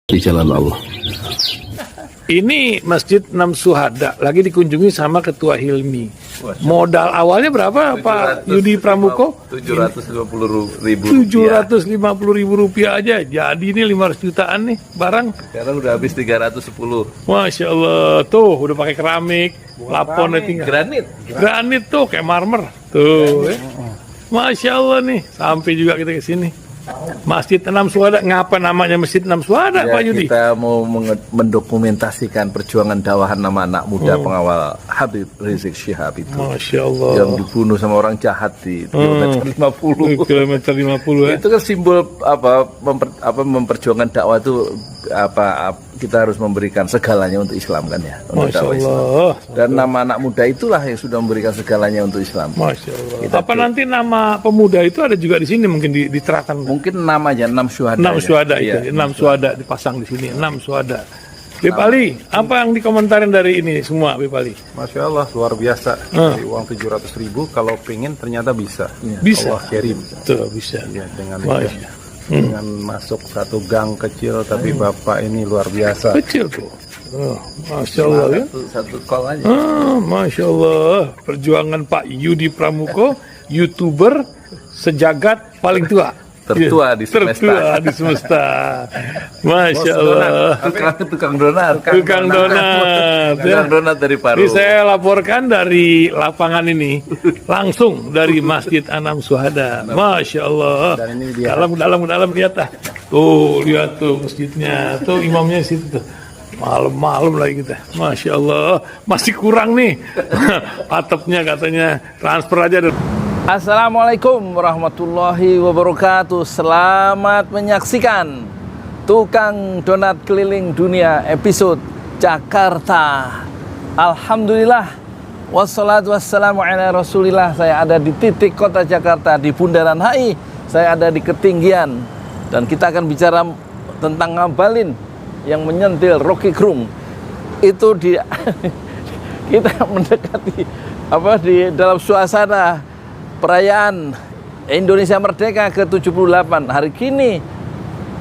di jalan Allah. Ini Masjid Enam Syuhada lagi dikunjungi sama Ketua Hilmi. Modal awalnya berapa Pak Yudi Pramuko? 750.000 rupiah aja. Jadi ini 500 jutaan nih barang. Sekarang udah habis 310. Masya Allah, tuh udah pakai keramik, laponnya tinggal. Granit tuh kayak marmer. Tuh, Masya Allah nih, sampai juga kita ke sini. Masjid Enam Syuhada, ngapa namanya Masjid Enam Syuhada, Ya, Pak Yudi? kita mau mendokumentasikan perjuangan dakwah nama anak muda pengawal Habib Rizik Syihab itu. Masya Allah. Yang dibunuh sama orang jahat di kilometer 50. Kilometer 50 ya. Itu kan simbol memperjuangkan dakwah itu kita harus memberikan segalanya untuk Islam kan ya. Untuk Masya dakwah Islam. Allah. Dan nama anak muda itulah yang sudah memberikan segalanya untuk Islam. Masya Allah. Apa nanti nama pemuda itu ada juga di sini mungkin diterapkan? Mungkin namanya Enam Syuhada. Enam Syuhada itu, Iya. Enam Syuhada dipasang di sini, Enam Syuhada. Beb Ali, apa yang dikomentarin dari ini semua, Beb Ali? Masya Allah, luar biasa. Dari uang 700.000, kalau pengen ternyata bisa. Bisa. Allah kirim. Tuh, bisa. Ya, dengan Masya. dengan masuk satu gang kecil, tapi Bapak ini luar biasa. Kecil tuh. Oh, Masya Allah ya. Satu call aja. Masya Allah. Perjuangan Pak Yudi Pramuko, YouTuber sejagat paling tua. Tertua di semesta. Tertua di semesta. Masya Allah. Tukang donat. Tukang donat. Tukang donat dari Paru. Ini saya laporkan dari lapangan ini, langsung dari Masjid Enam Syuhada. Masya Allah. Dan ini dia. Dalam lihat ah. Tuh lihat tuh masjidnya, tuh imamnya di situ tuh. Malam-malam lagi kita. Masya Allah. Masih kurang nih. Atapnya katanya transfer aja dulu. Assalamualaikum warahmatullahi wabarakatuh. Selamat menyaksikan Tukang Donat Keliling Dunia episode Jakarta. Alhamdulillah, wassalatu wassalamu ala rasulillah. Saya ada di titik kota Jakarta, di Bundaran HI. Saya ada di ketinggian. Dan kita akan bicara tentang ngabalin yang menyentil Rocky Gerung. Itu di kita mendekati di dalam suasana perayaan Indonesia Merdeka ke-78. Hari kini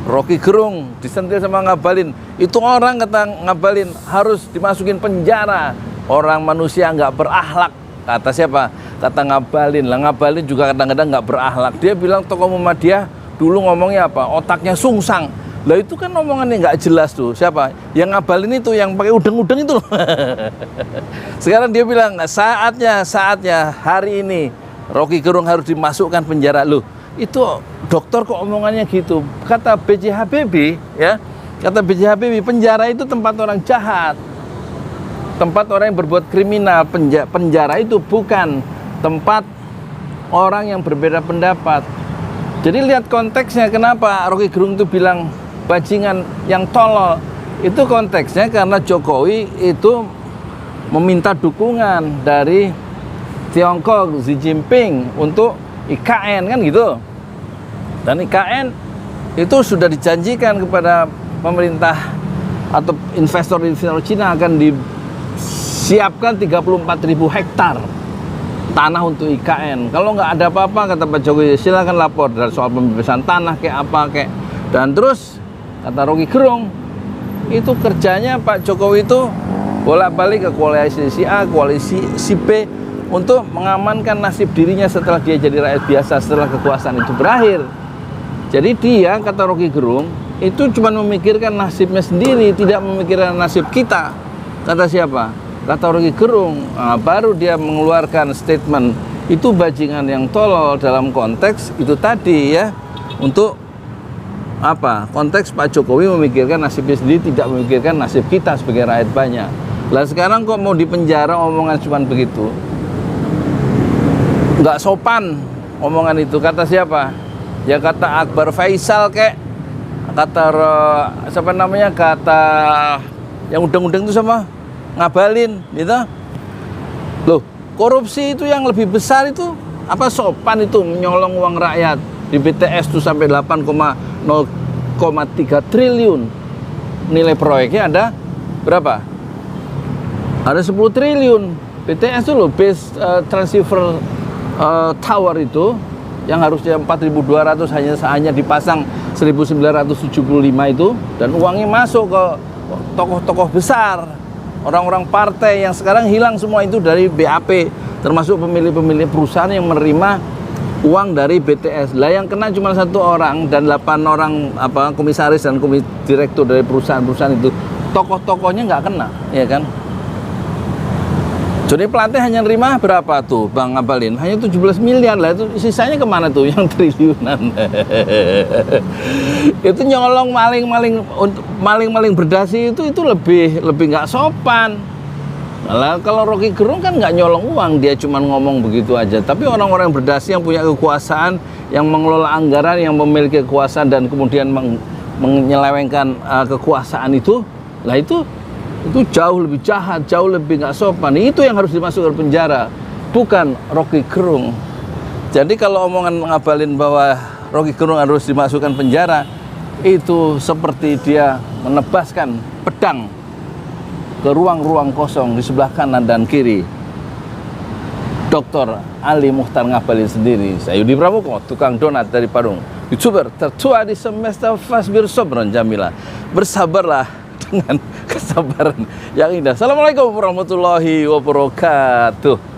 Rocky Gerung disentil sama Ngabalin. Itu orang kata Ngabalin harus dimasukin penjara. Orang manusia nggak berakhlak. Kata siapa? Kata Ngabalin. Lah Ngabalin juga kadang-kadang nggak berakhlak. Dia bilang tokoh Muhammadiyah dulu ngomongnya apa? Otaknya sungsang. Lah itu kan omongannya nggak jelas tuh. Siapa? Yang Ngabalin itu yang pakai udeng-udeng itu loh. Sekarang dia bilang saatnya hari ini Rocky Gerung harus dimasukkan penjara. Loh, itu dokter kok omongannya gitu. Kata B.J. Habibie, ya. Kata B.J. Habibie, penjara itu tempat orang jahat. Tempat orang yang berbuat kriminal. Penjara itu bukan tempat orang yang berbeda pendapat. Jadi lihat konteksnya kenapa Rocky Gerung itu bilang bajingan yang tolol. Itu konteksnya karena Jokowi itu meminta dukungan dari Tiongkok, Xi Jinping untuk IKN kan gitu. Dan IKN itu sudah dijanjikan kepada pemerintah atau investor Cina akan disiapkan 34.000 hektar tanah untuk IKN. Kalau nggak ada apa-apa kata Pak Jokowi silakan lapor dari soal pembebasan tanah kayak apa kayak. Dan terus kata Rocky Gerung itu kerjanya Pak Jokowi itu bolak-balik ke koalisi si A, koalisi si B untuk mengamankan nasib dirinya setelah dia jadi rakyat biasa, setelah kekuasaan itu berakhir. Jadi dia, kata Rocky Gerung, itu cuma memikirkan nasibnya sendiri, tidak memikirkan nasib kita. Kata siapa? Kata Rocky Gerung. Nah, baru dia mengeluarkan statement, itu bajingan yang tolol dalam konteks itu tadi ya. Untuk apa? Konteks Pak Jokowi memikirkan nasibnya sendiri, tidak memikirkan nasib kita sebagai rakyat banyak. Lah sekarang kok mau dipenjara omongan cuma begitu? Nggak sopan omongan itu. Kata siapa? Ya kata Akbar Faisal kek, kata siapa namanya, kata yang udeng-udeng itu sama Ngabalin gitu. Loh, korupsi itu yang lebih besar itu apa sopan itu menyolong uang rakyat di BTS itu sampai 8,0,3 triliun. Nilai proyeknya ada berapa? Ada 10 triliun. BTS itu loh, base transceiver tower itu yang harusnya 4.200 hanya dipasang 1975 itu, dan uangnya masuk ke tokoh-tokoh besar, orang-orang partai yang sekarang hilang semua itu dari BAP, termasuk pemilik-pemilik perusahaan yang menerima uang dari BTS. Lah yang kena cuma 1 orang dan 8 orang komisaris dan direktur dari perusahaan-perusahaan itu. Tokoh-tokohnya nggak kena, ya kan? Joni Plate hanya nerima berapa tuh Bang Ngabalin? Hanya 17 miliar lah, itu sisanya kemana tuh yang triliunan? Itu nyolong maling berdasi itu lebih nggak sopan. Nah, kalau Rocky Gerung kan nggak nyolong uang, dia cuma ngomong begitu aja. Tapi orang-orang yang berdasi yang punya kekuasaan, yang mengelola anggaran, yang memiliki kekuasaan dan kemudian menyelewengkan kekuasaan itu, lah itu jauh lebih jahat, jauh lebih nggak sopan. Itu yang harus dimasukkan ke penjara, bukan Rocky Gerung. Jadi kalau omongan Ngabalin bahwa Rocky Gerung harus dimasukkan penjara, itu seperti dia menebaskan pedang ke ruang-ruang kosong di sebelah kanan dan kiri Dr. Ali Mukhtar Ngabalin sendiri. Saya Yudi Pramuko, tukang donat dari Parung, YouTuber tertua di semesta Fasbir Sobron Jamila. Bersabarlah dengan kesabaran yang indah. Assalamualaikum warahmatullahi wabarakatuh.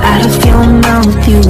Out of your mouth, you